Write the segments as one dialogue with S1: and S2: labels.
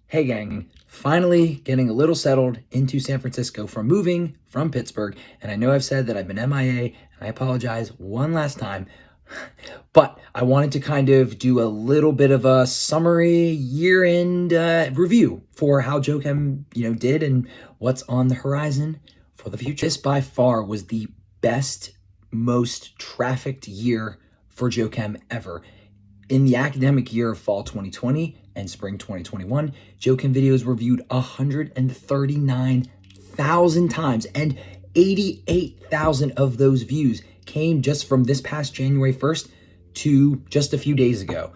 S1: Hey gang, finally getting a little settled into San Francisco from moving from Pittsburgh. And I know I've said that I've been MIA, and I apologize one last time, but I wanted to kind of do a little bit of a summary year-end review for how jOeCHEM, did and what's on the horizon for the future. This by far was the best, most trafficked year for jOeCHEM ever. In the academic year of fall 2020 and spring 2021, jOeCHEM videos were viewed 139,000 times, and 88,000 of those views came just from this past January 1st to just a few days ago.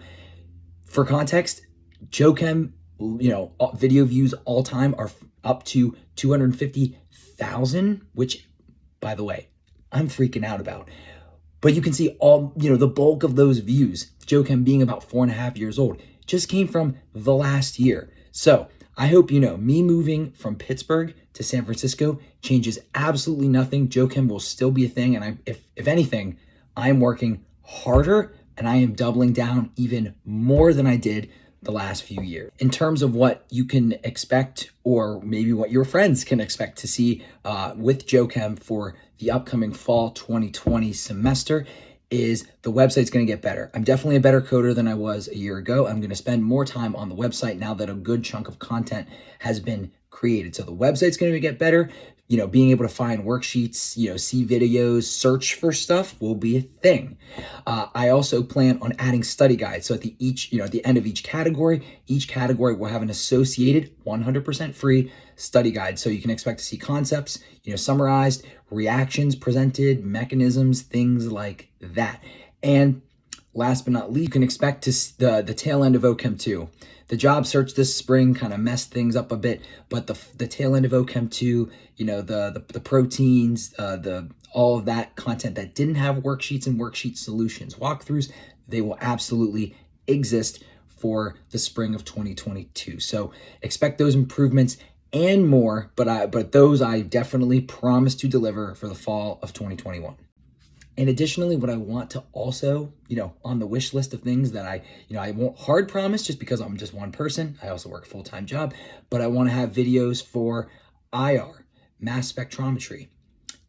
S1: For context, jOeCHEM, video views all time are up to 250,000, which, by the way, I'm freaking out about. But you can see all, the bulk of those views, jOeCHEM being about 4.5 years old, just came from the last year. So I hope you know, me moving from Pittsburgh to San Francisco changes absolutely nothing. jOeCHEM will still be a thing. And if anything, I am working harder and I am doubling down even more than I did the last few years. In terms of what you can expect, or maybe what your friends can expect to see with jOeCHEM for the upcoming fall 2020 semester, is the website's going to get better. I'm definitely a better coder than I was a year ago. I'm going to spend more time on the website now that a good chunk of content has been created. So the website's going to get better. Being able to find worksheets, see videos, search for stuff will be a thing. I also plan on adding study guides. So at the end of each category will have an associated 100% free study guide. So you can expect to see concepts, summarized, reactions presented, mechanisms, things like that. And last but not least, you can expect the tail end of OChem 2. The job search this spring kind of messed things up a bit, but the tail end of OChem 2, the proteins, all of that content that didn't have worksheets and worksheet solutions, walkthroughs, they will absolutely exist for the spring of 2022. So expect those improvements and more, but those I definitely promise to deliver for the fall of 2021. And additionally, what I want to also, on the wish list of things that I won't hard promise just because I'm just one person. I also work a full-time job, but I want to have videos for IR, mass spectrometry,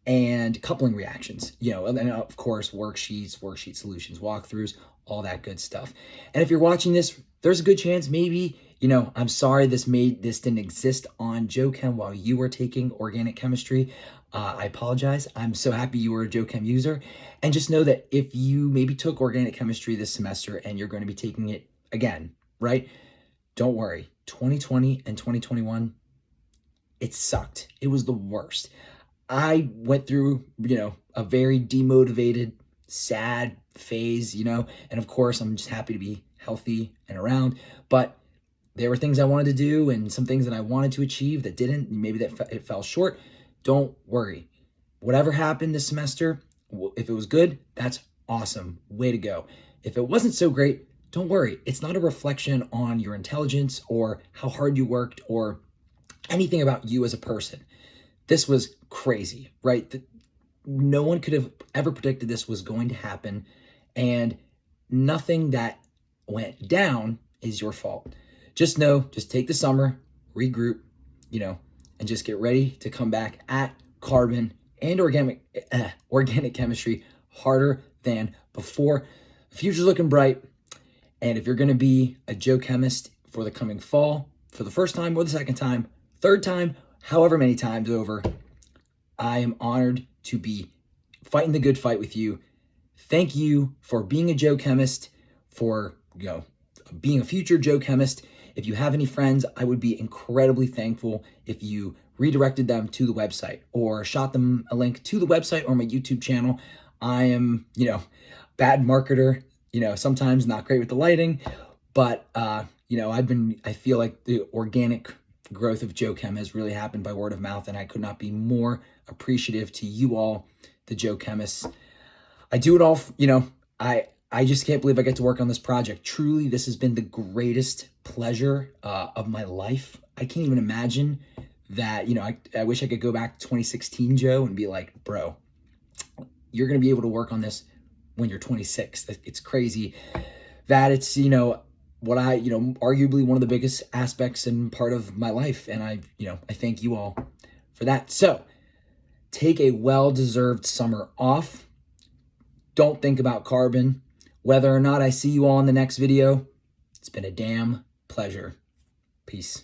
S1: and coupling reactions, and then of course, worksheets, worksheet solutions, walkthroughs, all that good stuff. And if you're watching this, there's a good chance maybe, I'm sorry this didn't exist on jOeCHEM while you were taking organic chemistry. I apologize. I'm so happy you were a jOeCHEM user. And just know that if you maybe took organic chemistry this semester and you're going to be taking it again, right? Don't worry. 2020 and 2021, it sucked. It was the worst. I went through, a very demotivated, sad phase, and of course, I'm just happy to be healthy and around, but there were things I wanted to do and some things that I wanted to achieve that didn't, maybe it fell short. Don't worry. Whatever happened this semester, if it was good, that's awesome. Way to go. If it wasn't so great, don't worry. It's not a reflection on your intelligence or how hard you worked or anything about you as a person. This was crazy, right? No one could have ever predicted this was going to happen, and nothing that went down is your fault. Just take the summer, regroup, and just get ready to come back at carbon and organic chemistry harder than before. The future's looking bright, and if you're going to be a jOeCHEMist for the coming fall, for the first time or the second time, third time, however many times over, I am honored to be fighting the good fight with you. Thank you for being a jOeCHEMist, for being a future jOeCHEMist. If you have any friends, I would be incredibly thankful if you redirected them to the website or shot them a link to the website or my YouTube channel. I am, bad marketer, sometimes not great with the lighting, but, I feel like the organic growth of jOeCHEM has really happened by word of mouth, and I could not be more appreciative to you all, the jOeCHEMists. I do it all, I just can't believe I get to work on this project. Truly, this has been the greatest pleasure of my life. I can't even imagine that, I wish I could go back to 2016 Joe and be like, bro, you're going to be able to work on this when you're 26. It's crazy that it's, what I, arguably one of the biggest aspects and part of my life. And I thank you all for that. So take a well-deserved summer off. Don't think about carbon. Whether or not I see you all in the next video, it's been a damn pleasure. Peace.